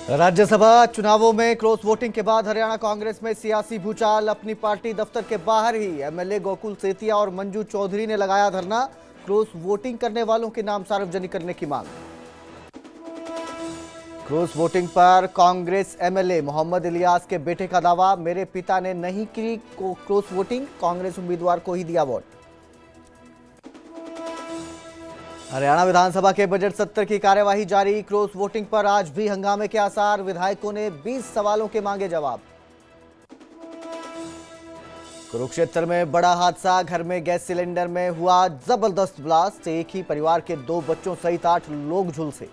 राज्यसभा चुनावों में cross voting के बाद हरियाणा कांग्रेस में सियासी भूचाल। अपनी पार्टी दफ्तर के बाहर ही एमएलए गोकुल सेतिया और मंजू चौधरी ने लगाया धरना। क्रॉस वोटिंग करने वालों के नाम सार्वजनिक करने की मांग। क्रॉस वोटिंग पर कांग्रेस एमएलए मोहम्मद इलियास के बेटे का दावा, मेरे पिता ने नहीं की क्रॉस वोटिंग, कांग्रेस उम्मीदवार को ही दिया वोट। हरियाणा विधानसभा के बजट सत्र की कार्यवाही जारी। क्रॉस वोटिंग पर आज भी हंगामे के आसार। विधायकों ने 20 सवालों के मांगे जवाब। कुरुक्षेत्र में बड़ा हादसा, घर में गैस सिलेंडर में हुआ जबरदस्त ब्लास्ट। एक ही परिवार के 2 बच्चों सहित 8 लोग झुलसे।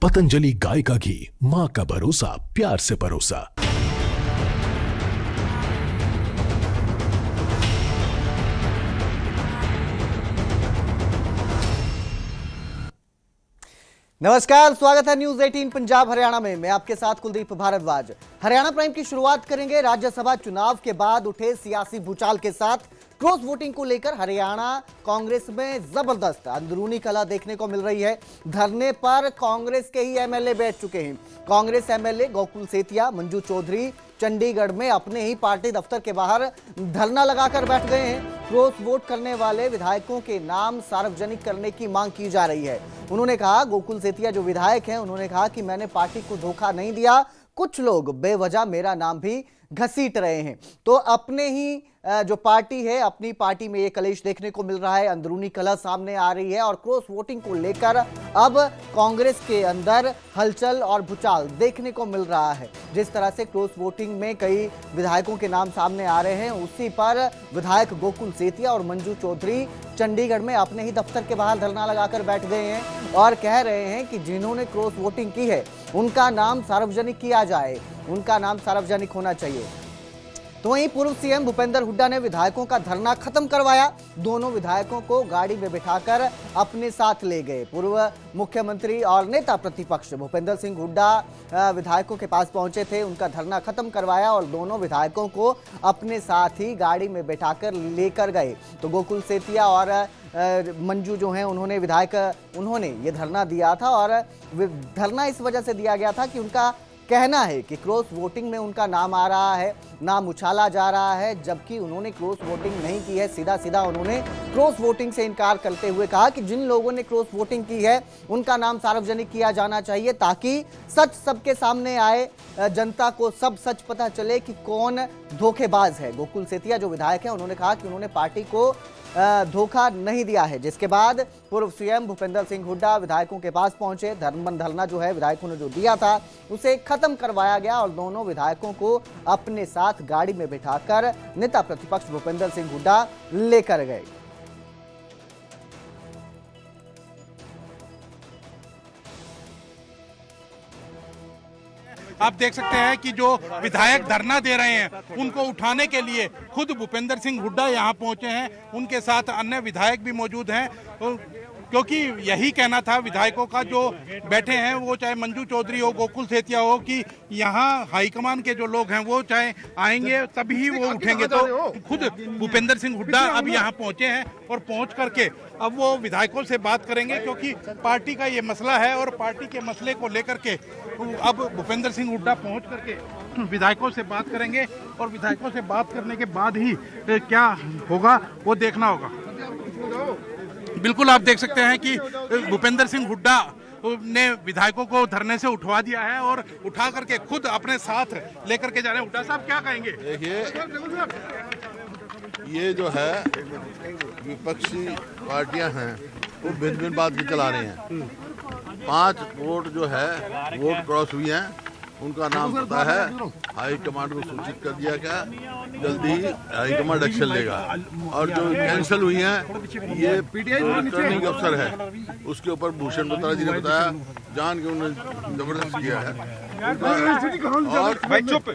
पतंजलि गाय का घी, मां का भरोसा, प्यार से परोसा। नमस्कार, स्वागत है न्यूज 18 पंजाब हरियाणा में। मैं आपके साथ कुलदीप भारद्वाज। हरियाणा प्राइम की शुरुआत करेंगे राज्यसभा चुनाव के बाद उठे सियासी भूचाल के साथ। क्रॉस वोटिंग को लेकर हरियाणा कांग्रेस में जबरदस्त अंदरूनी कलह देखने को मिल रही है। धरने पर कांग्रेस के ही एमएलए बैठ चुके हैं। कांग्रेस एमएलए गोकुल सेतिया, मंजू चौधरी चंडीगढ़ में अपने ही पार्टी दफ्तर के बाहर धरना लगाकर बैठ गए हैं। क्रॉस वोट करने वाले विधायकों के नाम सार्वजनिक करने की मांग की जा रही है। उन्होंने कहा, गोकुल सेतिया जो विधायक हैं, उन्होंने कहा कि मैंने पार्टी को धोखा नहीं दिया, कुछ लोग बेवजह मेरा नाम भी घसीट रहे हैं। तो अपने ही जो पार्टी है, अपनी पार्टी में ये कलेश देखने को मिल रहा है, अंदरूनी कलह सामने आ रही है और क्रॉस वोटिंग को लेकर अब कांग्रेस के अंदर हलचल और भूचाल देखने को मिल रहा है। जिस तरह से क्रॉस वोटिंग में कई विधायकों के नाम सामने आ रहे हैं, उसी पर विधायक गोकुल सेतिया और मंजू चौधरी चंडीगढ़ में अपने ही दफ्तर के बाहर धरना लगाकर बैठ गए हैं और कह रहे हैं कि जिन्होंने क्रॉस वोटिंग की है उनका नाम सार्वजनिक किया जाए, उनका नाम सार्वजनिक होना चाहिए। तो वहीं पूर्व सीएम भूपेंद्र हुड्डा ने विधायकों का धरना खत्म करवाया। दोनों विधायकों को गाड़ी में बिठाकर अपने साथ ले गए। पूर्व मुख्यमंत्री और नेता प्रतिपक्ष भूपेंद्र सिंह हुड्डा विधायकों के पास पहुंचे थे, उनका धरना खत्म करवाया और दोनों विधायकों को अपने साथ ही गाड़ी में बिठाकर लेकर गए। तो गोकुल सेतिया और मंजू जो हैं, उन्होंने ये धरना दिया था और धरना इस वजह से दिया गया था कि उनका कहना है कि क्रॉस वोटिंग में उनका नाम आ रहा है, नाम उछाला जा रहा है, जबकि उन्होंने क्रॉस वोटिंग नहीं की है। सीधा सीधा उन्होंने क्रॉस वोटिंग से इनकार करते हुए कहा कि जिन लोगों ने क्रॉस वोटिंग की है उनका नाम सार्वजनिक किया जाना चाहिए, ताकि सच सबके सामने आए, जनता को सब सच पता चले कि कौन धोखेबाज है। गोकुल सेतिया जो विधायक है, उन्होंने कहा कि उन्होंने पार्टी को धोखा नहीं दिया है। जिसके बाद पूर्व सीएम भूपेंद्र सिंह हुड्डा विधायकों के पास पहुंचे। धरना जो है विधायकों ने जो दिया था उसे खत्म करवाया गया और दोनों विधायकों को अपने साथ गाड़ी में बिठाकर नेता प्रतिपक्ष भूपेंद्र सिंह हुड्डा लेकर गए। आप देख सकते हैं कि जो विधायक धरना दे रहे हैं उनको उठाने के लिए खुद भूपेंद्र सिंह हुड्डा यहां पहुंचे हैं। उनके साथ अन्य विधायक भी मौजूद हैं, क्योंकि यही कहना था विधायकों का जो बैठे हैं, वो चाहे मंजू चौधरी हो, गोकुल सेतिया हो, कि यहाँ हाईकमान के जो लोग हैं वो चाहे आएंगे तभी वो उठेंगे। तो खुद भूपेंद्र सिंह हुड्डा अब यहाँ पहुंचे हैं और पहुंच करके अब वो विधायकों से बात करेंगे, क्योंकि पार्टी का ये मसला है और पार्टी के मसले को लेकर के अब भूपेंद्र सिंह हुड्डा पहुंच करके विधायकों से बात करेंगे और विधायकों से बात करने के बाद ही क्या होगा वो देखना होगा। बिल्कुल आप देख सकते हैं कि भूपेंद्र सिंह हुड्डा ने विधायकों को धरने से उठवा दिया है और उठा करके खुद अपने साथ लेकर के जा रहे हैं। हुड्डा साहब क्या कहेंगे? देखिए, ये जो है विपक्षी पार्टियां हैं वो भिन्न भिन्न बात की चला रही हैं। 5 वोट जो है वोट क्रॉस हुई हैं, उनका नाम पता है, हाई कमांड को सूचित कर दिया गया, जल्दी ही हाई कमांड एक्शन लेगा। और जो कैंसिल हुई हैं, ये रिटर्निंग अफसर है, उसके ऊपर भूषण बत्रा जी ने बताया, जान के उन्होंने जबरदस्त किया है।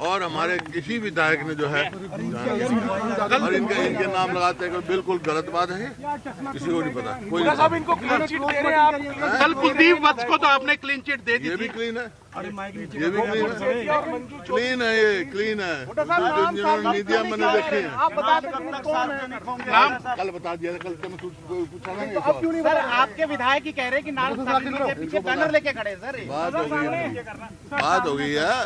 और हमारे किसी विधायक ने जो है और इनके नाम लगाते हैं, बिल्कुल गलत बात है, किसी को नहीं पता। कोई साहब इनको क्लीन चिट दे रहे हैं आप। कल कुलदीप वत्स को तो आपने क्लीन चिट दे दी। ये भी क्लीन है, ये भी क्लीन है, क्लीन है, ये क्लीन है। जिन्होंने मीडिया मैंने देखे हैं, नाम कल बता दिया, कल पूछा सर आपके विधायक ही कह रहे हैं कि नाराज के पीछे बैनर लेके खड़े सर। बात हो गई है।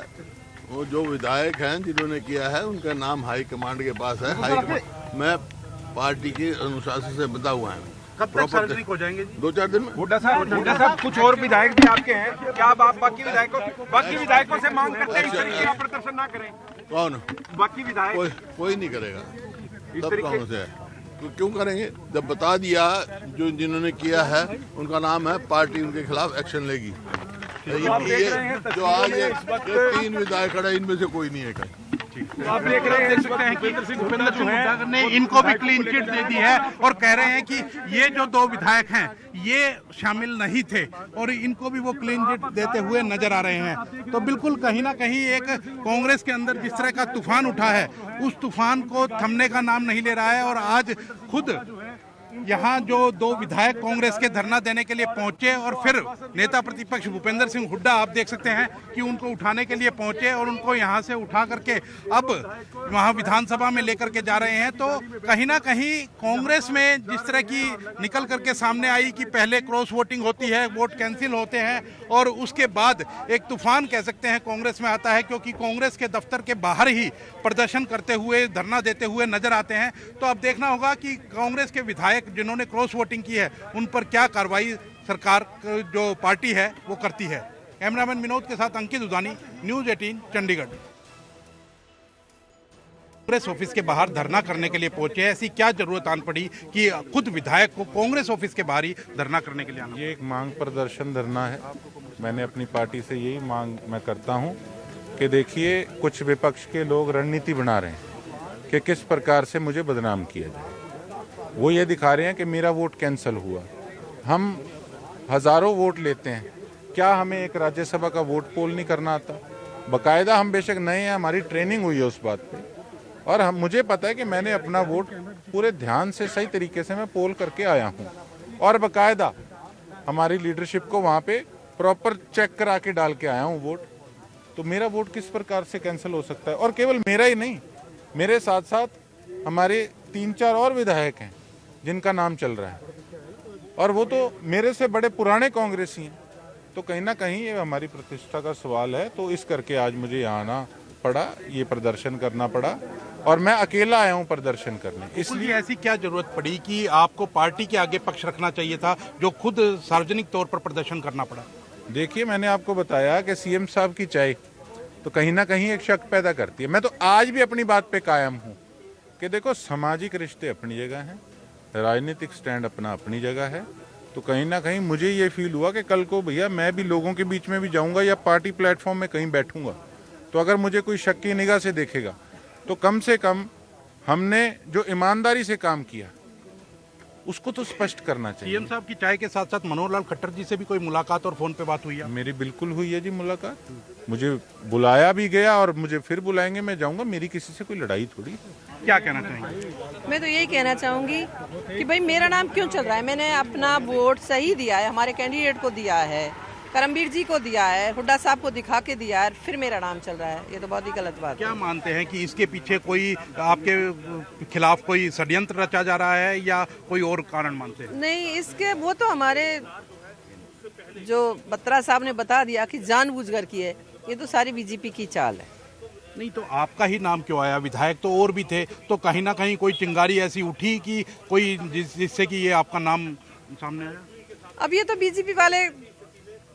वो जो विधायक हैं जिन्होंने किया है उनका नाम हाई कमांड के पास है। हाई कमांड मैं पार्टी के अनुशासन से बता हुआ है। कब तक सार्वजनिक हो जाएंगे? 2-4 दिन में। हुड्डा साहब कुछ और विधायक भी आपके हैं, क्या आप बाकी विधायकों से मांग करते हैं इस तरीके का प्रदर्शन ना करें? कौन? बाकी विधायक कोई नहीं करेगा। सब कौन से है, तो क्यों करेंगे? जब बता दिया जो जिन्होंने किया है उनका नाम है, पार्टी उनके खिलाफ एक्शन लेगी। ये जो आज ये 3 विधायक खड़े, इनमें से कोई नहीं है कहीं। आप देख सकते हैं कि भूपेंद्र सिंह हुड्डा ने इनको भी क्लीन चिट दे दी है और कह रहे हैं कि ये जो 2 विधायक हैं ये शामिल नहीं थे और इनको भी वो क्लीन चिट देते हुए नजर आ रहे हैं। तो बिल्कुल कहीं ना कहीं एक कांग्रेस के अंदर जिस तरह का तूफान उठा है, उस तूफान को थमने का नाम नहीं ले रहा है। और आज खुद यहाँ जो 2 विधायक कांग्रेस के धरना देने के लिए पहुंचे और फिर नेता प्रतिपक्ष भूपेंद्र सिंह हुड्डा आप देख सकते हैं कि उनको उठाने के लिए पहुंचे और उनको यहाँ से उठा करके अब वहाँ विधानसभा में लेकर के जा रहे हैं। तो कहीं ना कहीं कांग्रेस में जिस तरह की निकल करके सामने आई कि पहले क्रॉस वोटिंग होती है, वोट कैंसिल होते हैं और उसके बाद एक तूफान कह सकते हैं कांग्रेस में आता है, क्योंकि कांग्रेस के दफ्तर के बाहर ही प्रदर्शन करते हुए, धरना देते हुए नजर आते हैं। तो अब देखना होगा कि कांग्रेस के विधायक जिन्होंने क्रॉस वोटिंग की है उन पर क्या कार्रवाई सरकार जो पार्टी है वो करती है। कैमरामैन विनोद के साथ अंकित उदानी, न्यूज़ 18 चंडीगढ़। कांग्रेस ऑफिस के बाहर धरना करने के लिए पहुंचे, ऐसी क्या जरूरत आन पड़ी कि खुद विधायक को कांग्रेस ऑफिस के बाहर ही धरना करने के लिए आना? ये एक मांग प्रदर्शन धरना है। मैंने अपनी पार्टी से यही मांग मैं करता हूं कि देखिए, कुछ विपक्ष के लोग रणनीति बना रहे हैं कि किस प्रकार से मुझे बदनाम किया जाए। वो ये दिखा रहे हैं कि मेरा वोट कैंसिल हुआ। हम हज़ारों वोट लेते हैं, क्या हमें एक राज्यसभा का वोट पोल नहीं करना आता? बाकायदा हम बेशक नए हैं, हमारी ट्रेनिंग हुई है उस बात पे, और मुझे पता है कि मैंने अपना वोट पूरे ध्यान से सही तरीके से मैं पोल करके आया हूँ और बाकायदा हमारी लीडरशिप को वहाँ पे प्रॉपर चेक करा के डाल के आया हूँ वोट। तो मेरा वोट किस प्रकार से कैंसिल हो सकता है? और केवल मेरा ही नहीं, मेरे साथ साथ हमारे 3-4 और विधायक हैं जिनका नाम चल रहा है और वो तो मेरे से बड़े पुराने कांग्रेसी हैं। तो कहीं ना कहीं ये हमारी प्रतिष्ठा का सवाल है। तो इस करके आज मुझे यहाँ आना पड़ा, ये प्रदर्शन करना पड़ा और मैं अकेला आया हूँ प्रदर्शन करने। इसलिए ऐसी क्या जरूरत पड़ी कि आपको पार्टी के आगे पक्ष रखना चाहिए था जो खुद सार्वजनिक तौर पर प्रदर्शन करना पड़ा? देखिए, मैंने आपको बताया कि सीएम साहब की चाय तो कहीं ना कहीं एक शक पैदा करती है। मैं तो आज भी अपनी बात पे कायम हूँ कि देखो, सामाजिक रिश्ते अपनी जगह हैं, राजनीतिक स्टैंड अपनी जगह है। तो कहीं ना कहीं मुझे ये फील हुआ कि कल को भैया मैं भी लोगों के बीच में भी जाऊंगा या पार्टी प्लेटफॉर्म में कहीं बैठूंगा, तो अगर मुझे कोई शक की निगाह से देखेगा तो कम से कम हमने जो ईमानदारी से काम किया उसको तो स्पष्ट करना चाहिए। सीएम साहब की चाय के साथ साथ मनोहर लाल खट्टर जी से भी कोई मुलाकात और फोन पे बात हुई है? मेरी बिल्कुल हुई है जी मुलाकात, मुझे बुलाया भी गया और मुझे फिर बुलाएंगे, मैं जाऊंगा। मेरी किसी से कोई लड़ाई थोड़ी। क्या कहना चाहेंगे? मैं तो यही कहना चाहूंगी कि भाई मेरा नाम क्यों चल रहा है। मैंने अपना वोट सही दिया है, हमारे कैंडिडेट को दिया है, करमबीर जी को दिया है, हुड्डा साहब को दिखा के दिया है, फिर मेरा नाम चल रहा है। ये तो बहुत ही गलत बात है। क्या मानते हैं कि इसके पीछे कोई आपके खिलाफ कोई षड्यंत्र रचा जा रहा है या कोई और कारण मानते हैं? नहीं, इसके वो तो हमारे जो बत्रा साहब ने बता दिया कि जानबूझकर की है। ये तो सारी बीजेपी की चाल है। नहीं तो आपका ही नाम क्यों आया? विधायक तो और भी थे, तो कहीं ना कहीं कोई चिंगारी ऐसी उठी कि कोई जिससे कि ये आपका नाम सामने आया? अब ये तो बीजेपी वाले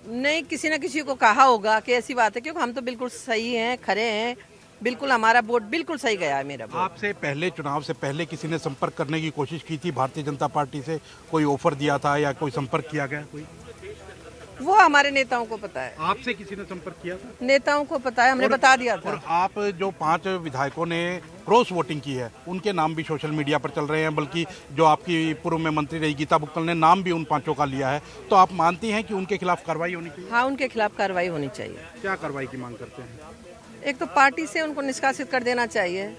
नहीं, किसी न किसी को कहा होगा कि ऐसी बात है, क्योंकि हम तो बिल्कुल सही हैं, खरे हैं, बिल्कुल हमारा वोट बिल्कुल सही गया है मेरा वोट। आपसे पहले, चुनाव से पहले किसी ने संपर्क करने की कोशिश की थी भारतीय जनता पार्टी से? कोई ऑफर दिया था या कोई संपर्क किया गया? कोई वो हमारे नेताओं को पता है। आपसे किसी ने संपर्क किया था? नेताओं को पता है, हमने बता दिया था। और आप जो 5 विधायकों ने क्रॉस वोटिंग की है, उनके नाम भी सोशल मीडिया पर चल रहे हैं, बल्कि जो आपकी पूर्व में मंत्री रही गीता बुक्कल ने नाम भी उन 5 का लिया है, तो आप मानती हैं कि उनके खिलाफ कार्रवाई होनी चाहिए? हाँ, उनके खिलाफ कार्रवाई होनी चाहिए। क्या कार्रवाई की मांग करते हैं? एक तो पार्टी से उनको निष्कासित कर देना चाहिए,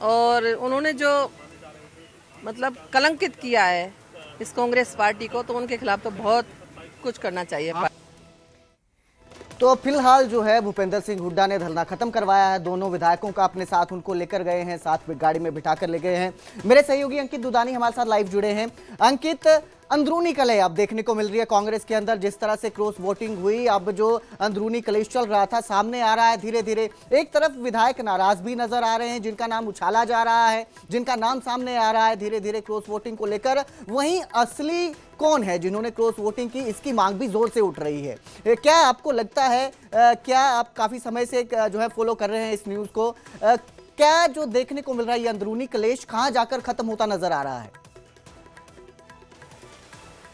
और उन्होंने जो मतलब कलंकित किया है इस कांग्रेस पार्टी को, तो उनके खिलाफ तो बहुत कुछ करना चाहिए। तो फिलहाल जो है भूपेंद्र सिंह हुड्डा ने धरना खत्म करवाया है। दोनों विधायकों का अपने साथ उनको लेकर गए हैं, साथ में गाड़ी में बिठाकर ले गए हैं। मेरे सहयोगी अंकित दुदानी हमारे साथ लाइव जुड़े हैं। अंकित, अंदरूनी कलह अब देखने को मिल रही है कांग्रेस के अंदर। जिस तरह से क्रॉस वोटिंग हुई, अब जो अंदरूनी कलेश चल रहा था सामने आ रहा है धीरे धीरे। एक तरफ विधायक नाराज भी नजर आ रहे हैं, जिनका नाम उछाला जा रहा है, जिनका नाम सामने आ रहा है धीरे धीरे क्रॉस वोटिंग को लेकर। वहीं असली कौन है जिन्होंने क्रॉस वोटिंग की, इसकी मांग भी जोर से उठ रही है। क्या आपको लगता है, क्या आप काफी समय से जो है फॉलो कर रहे हैं इस न्यूज को, क्या जो देखने को मिल रहा है ये अंदरूनी कलेश कहां जाकर खत्म होता नजर आ रहा है?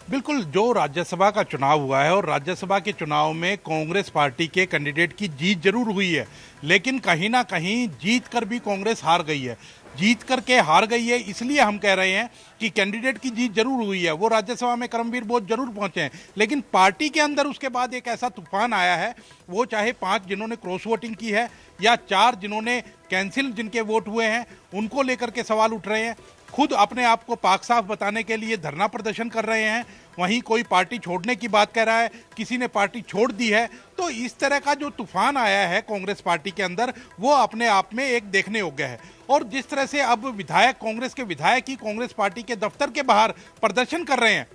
बिल्कुल, जो राज्यसभा का चुनाव हुआ है और राज्यसभा के चुनाव में कांग्रेस पार्टी के कैंडिडेट की जीत जरूर हुई है, लेकिन कहीं ना कहीं जीत कर भी कांग्रेस हार गई है। जीत करके हार गई है इसलिए हम कह रहे हैं कि कैंडिडेट की जीत जरूर हुई है, वो राज्यसभा में करमवीर बोस जरूर पहुंचे हैं, लेकिन पार्टी के अंदर उसके बाद एक ऐसा तूफान आया है, वो चाहे 5 जिन्होंने क्रॉस वोटिंग की है या 4 जिन्होंने कैंसिल जिनके वोट हुए हैं, उनको लेकर के सवाल उठ रहे हैं। खुद अपने आप को पाक साफ बताने के लिए धरना प्रदर्शन कर रहे हैं। वहीं कोई पार्टी छोड़ने की बात कर रहा है, किसी ने पार्टी छोड़ दी है। तो इस तरह का जो तूफान आया है कांग्रेस पार्टी के अंदर, वो अपने आप में एक देखने योग्य है। और जिस तरह से अब विधायक, कांग्रेस के विधायक ही कांग्रेस पार्टी के दफ्तर के बाहर प्रदर्शन कर रहे हैं,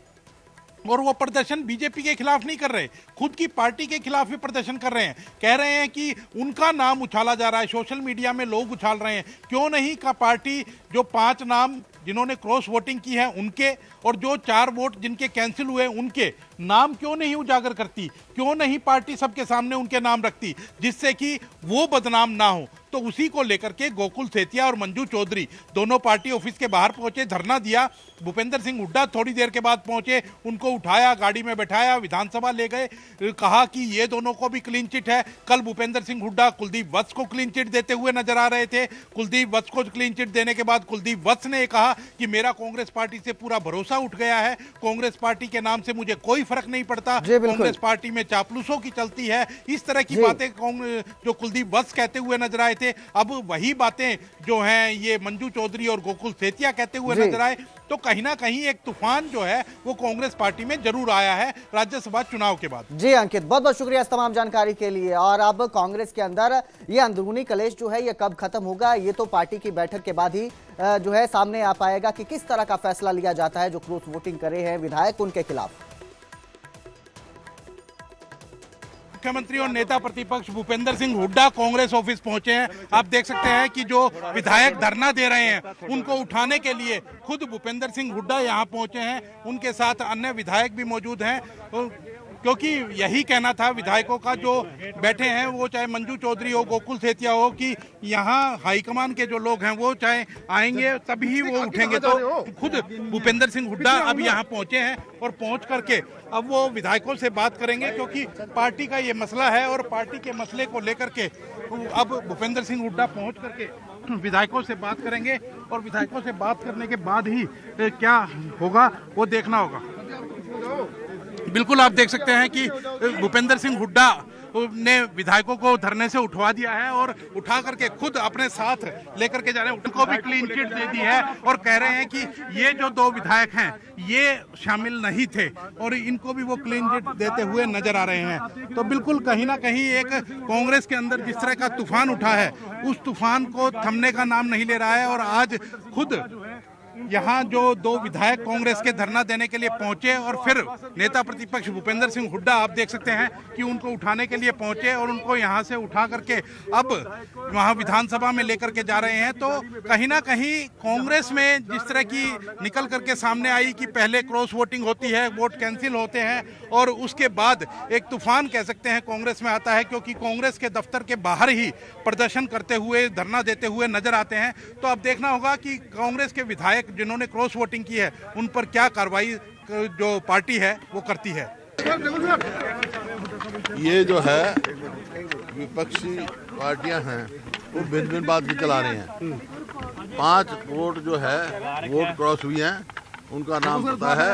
और वो प्रदर्शन बीजेपी के खिलाफ नहीं कर रहे, खुद की पार्टी के खिलाफ भी प्रदर्शन कर रहे हैं। कह रहे हैं कि उनका नाम उछाला जा रहा है, सोशल मीडिया में लोग उछाल रहे हैं, क्यों नहीं का पार्टी जो 5 नाम जिन्होंने क्रॉस वोटिंग की है उनके, और जो 4 वोट जिनके कैंसिल हुए उनके नाम क्यों नहीं उजागर करती, क्यों नहीं पार्टी सबके सामने उनके नाम रखती, जिससे कि वो बदनाम ना हो। तो उसी को लेकर के गोकुल सेतिया और मंजू चौधरी दोनों पार्टी ऑफिस के बाहर पहुंचे, धरना दिया। भूपेंद्र सिंह हुड्डा थोड़ी देर के बाद पहुंचे, उनको उठाया, गाड़ी में बैठाया, विधानसभा ले गए, कहा कि ये दोनों को भी क्लीन चिट है। कल भूपेंद्र सिंह हुड्डा कुलदीप वत्स को क्लीन चिट देते हुए नजर आ रहे थे। कुलदीप वत्स को क्लीन चिट देने के बाद कुलदीप वत्स ने कहा कि मेरा कांग्रेस पार्टी से पूरा भरोसा उठ गया है, कांग्रेस पार्टी के नाम से मुझे कोई फर्क नहीं पड़ता, कांग्रेस पार्टी में चापलूसों की चलती है। इस तरह की बातें जो कुलदीप वत्स कहते हुए नजर आए थे, अब वही बातें जो हैं ये मंजू चौधरी और गोकुल सेतिया कहते हुए नजर आए। तो कहीं ना कहीं एक तूफान जो है वो कांग्रेस पार्टी में जरूर आया है राज्यसभा चुनाव के बाद। जी अंकित, बहुत बहुत शुक्रिया इस तमाम जानकारी के लिए। और अब कांग्रेस के अंदर ये अंदरूनी कलेश जो है ये कब खत्म होगा, ये तो पार्टी की बैठक के बाद ही जो है सामने आ पाएगा कि किस तरह का फैसला लिया जाता है जो क्रॉस वोटिंग करे हैं विधायक उनके खिलाफ। मुख्यमंत्री और नेता प्रतिपक्ष भूपेंद्र सिंह हुड्डा कांग्रेस ऑफिस पहुंचे हैं। आप देख सकते हैं कि जो विधायक धरना दे रहे हैं उनको उठाने के लिए खुद भूपेंद्र सिंह हुड्डा यहां पहुंचे हैं, उनके साथ अन्य विधायक भी मौजूद हैं, क्योंकि यही कहना था विधायकों का जो बैठे हैं, वो चाहे मंजू चौधरी हो, गोकुल सेतिया हो, कि यहाँ हाईकमान के जो लोग हैं वो चाहे आएंगे तभी वो उठेंगे। तो खुद भूपेंद्र सिंह हुड्डा अब यहाँ पहुंचे हैं और पहुंच करके अब वो विधायकों से बात करेंगे, क्योंकि पार्टी का ये मसला है और पार्टी के मसले को लेकर के अब भूपेंद्र सिंह हुड्डा पहुंच करके विधायकों से बात करेंगे, और विधायकों से बात करने के बाद ही क्या होगा वो देखना होगा। बिल्कुल, आप देख सकते हैं कि भूपेंद्र सिंह हुड्डा ने विधायकों को धरने से उठवा दिया है और उठा करके खुद अपने साथ लेकर के जा रहे हैं। उनको भी क्लीन चिट दे दी है और कह रहे हैं कि ये जो 2 विधायक हैं ये शामिल नहीं थे, और इनको भी वो क्लीन चिट देते हुए नजर आ रहे हैं। तो बिल्कुल कहीं ना कहीं एक कांग्रेस के अंदर जिस तरह का तूफान उठा है, उस तूफान को थमने का नाम नहीं ले रहा है। और आज खुद यहाँ जो 2 विधायक कांग्रेस के धरना देने के लिए पहुंचे, और फिर नेता प्रतिपक्ष भूपेंद्र सिंह हुड्डा आप देख सकते हैं कि उनको उठाने के लिए पहुंचे, और उनको यहाँ से उठा करके अब वहाँ विधानसभा में लेकर के जा रहे हैं। तो कहीं ना कहीं कांग्रेस में जिस तरह की निकल करके सामने आई कि पहले क्रॉस वोटिंग होती है, वोट कैंसिल होते हैं, और उसके बाद एक तूफान कह सकते हैं कांग्रेस में आता है, क्योंकि कांग्रेस के दफ्तर के बाहर ही प्रदर्शन करते हुए, धरना देते हुए नजर आते हैं। तो अब देखना होगा कि कांग्रेस के विधायक जिन्होंने क्रॉस वोटिंग की है उन पर क्या कार्रवाई जो पार्टी है वो करती है। ये जो है विपक्षी पार्टियां हैं वो भिन्न भिन्न बात की चला रहे हैं। 5 वोट जो है वोट क्रॉस हुई हैं, उनका नाम पता है,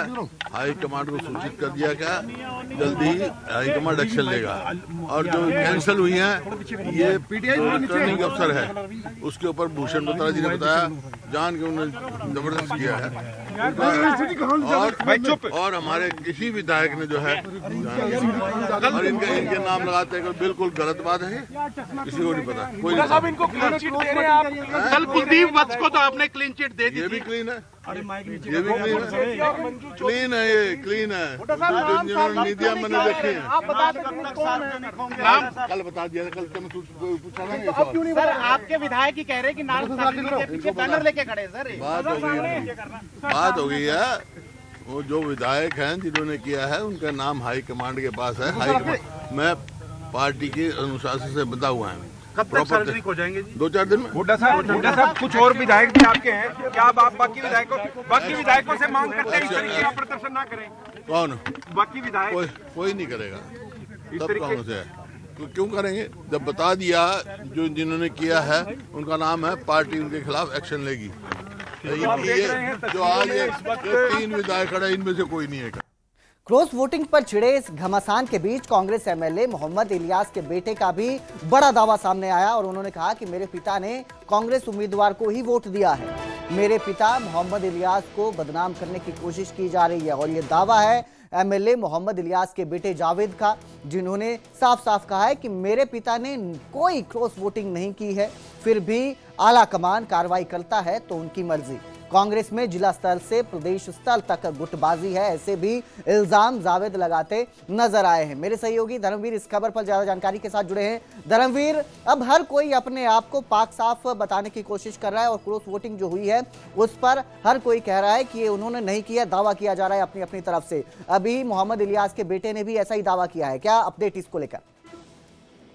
हाई कमांड को सूचित कर दिया गया, जल्दी ही हाई कमांड एक्शन लेगा। और जो कैंसिल हुई हैं ये रिटर्निंग अफसर है, उसके ऊपर भूषण बत्रा जी ने बताया, जान के उन्होंने जबरदस्त किया है और हमारे किसी विधायक ने जो है और इनके नाम लगाते हैं, बिल्कुल गलत बात है, किसी को नहीं पता, कोई नहीं। इनको क्लीन चिट दे रहे हैं आप। कल कुलदीप वत्स को तो आपने क्लीन चिट दे दी। ये भी क्लीन है, ये भी क्लीन है, क्लीन है, ये क्लीन है। जिन्होंने नीतियां मैंने देखी हैं, आप बता दें कल बता दिया, कल तुम पूछा ना। सर आपके विधायक ही कह रहे हैं कि नाराज के पीछे बैनर लेके खड़े सर। बात हो गई है, वो जो विधायक हैं जिन्होंने किया है उनका नाम हाई कमांड के पास है। हाई कमांड मैं पार्टी के अनुशासन से बंधा हुआ है। कब तक सार्वजनिक हो जाएंगे जी? 2-4 दिन में। हुड्डा साहब कुछ और विधायक भी आपके हैं, क्या आप बाकी विधायकों से मांग करते हैं इस तरीके का प्रदर्शन ना करें? कौन? बाकी विधायक कोई नहीं करेगा। तब कौन से है? तो क्यों करेंगे? जब बता दिया जो जिन्होंने किया है उनका नाम है, पार्टी उनके खिलाफ एक्शन लेगी। ये जो आज ये 3 विधायक खड़े, इनमें से कोई नहीं है। क्रॉस वोटिंग पर छिड़े इस घमासान के बीच कांग्रेस एमएलए मोहम्मद इलियास के बेटे का भी बड़ा दावा सामने आया और उन्होंने कहा कि मेरे पिता ने कांग्रेस उम्मीदवार को ही वोट दिया है। मेरे पिता मोहम्मद इलियास को बदनाम करने की कोशिश की जा रही है। और ये दावा है एमएलए मोहम्मद इलियास के बेटे जावेद का, जिन्होंने साफ साफ कहा है कि मेरे पिता ने कोई क्रॉस वोटिंग नहीं की है, फिर भी आला कमान कार्रवाई करता है तो उनकी मर्जी। कांग्रेस में जिला स्तर से प्रदेश स्तर तक गुटबाजी है, ऐसे भी इल्जाम जावेद लगाते नजर आए हैं। मेरे सहयोगी धर्मवीर इस खबर पर ज्यादा जानकारी के साथ जुड़े हैं। धर्मवीर, अब हर कोई अपने आप को पाक साफ बताने की कोशिश कर रहा है और क्रॉस वोटिंग जो हुई है उस पर हर कोई कह रहा है कि ये उन्होंने नहीं किया, दावा किया जा रहा है अपनी अपनी तरफ से। अभी मोहम्मद इलियास के बेटे ने भी ऐसा ही दावा किया है, क्या अपडेट इसको लेकर?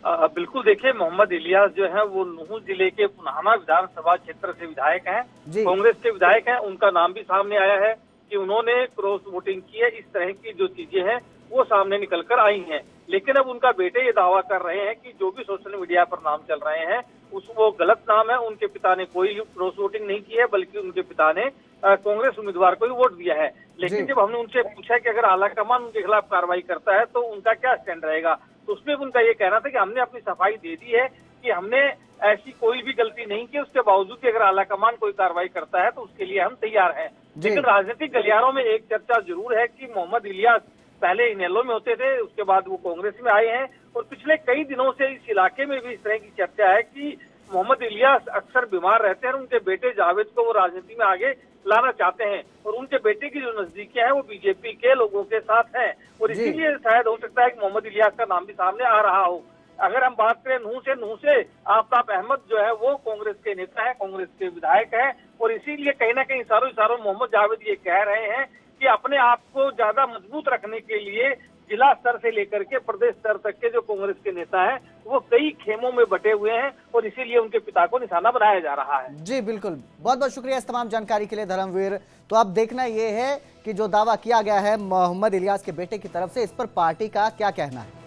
बिल्कुल, देखिए मोहम्मद इलियास जो है वो नूह जिले के पुनाना विधानसभा क्षेत्र से विधायक हैं, कांग्रेस के विधायक हैं। उनका नाम भी सामने आया है कि उन्होंने क्रॉस वोटिंग की है। इस तरह की जो चीजें हैं वो सामने निकल कर आई हैं। लेकिन अब उनका बेटे ये दावा कर रहे हैं कि जो भी सोशल मीडिया पर नाम चल रहे हैं वो गलत नाम है। उनके पिता ने कोई क्रॉस वोटिंग नहीं की है, बल्कि उनके पिता ने कांग्रेस उम्मीदवार को ही वोट दिया है। लेकिन जब हमने उनसे पूछा कि अगर आला कमान उनके खिलाफ कार्रवाई करता है तो उनका क्या स्टैंड रहेगा, तो उसमें उनका ये कहना था कि हमने अपनी सफाई दे दी है कि हमने ऐसी कोई भी गलती नहीं की, उसके बावजूद कि अगर आला कमान कोई कार्रवाई करता है तो उसके लिए हम तैयार हैं। लेकिन राजनीतिक गलियारों में एक चर्चा जरूर है कि मोहम्मद इलियास पहले इनेलो में होते थे, उसके बाद वो कांग्रेस में आए हैं और पिछले कई दिनों से इस इलाके में भी इस तरह की चर्चा है कि मोहम्मद इलियास अक्सर बीमार रहते हैं और उनके बेटे जावेद को वो राजनीति में आगे लाना चाहते हैं और उनके बेटे की जो नजदीकियां हैं वो बीजेपी के लोगों के साथ हैं और इसीलिए शायद हो सकता है कि मोहम्मद इलियास का नाम भी सामने आ रहा हो। अगर हम बात करें नूह से आफ्ताब अहमद जो है वो कांग्रेस के नेता है, कांग्रेस के विधायक है और इसीलिए कहीं ना कहीं इशारों मोहम्मद जावेद ये कह रहे हैं कि अपने आप को ज्यादा मजबूत रखने के लिए जिला स्तर से लेकर के प्रदेश स्तर तक के जो कांग्रेस के नेता हैं वो कई खेमों में बटे हुए हैं और इसीलिए उनके पिता को निशाना बनाया जा रहा है। जी बिल्कुल, बहुत बहुत शुक्रिया इस तमाम जानकारी के लिए धर्मवीर। तो अब देखना ये है कि जो दावा किया गया है मोहम्मद इलियास के बेटे की तरफ से, इस पर पार्टी का क्या कहना है।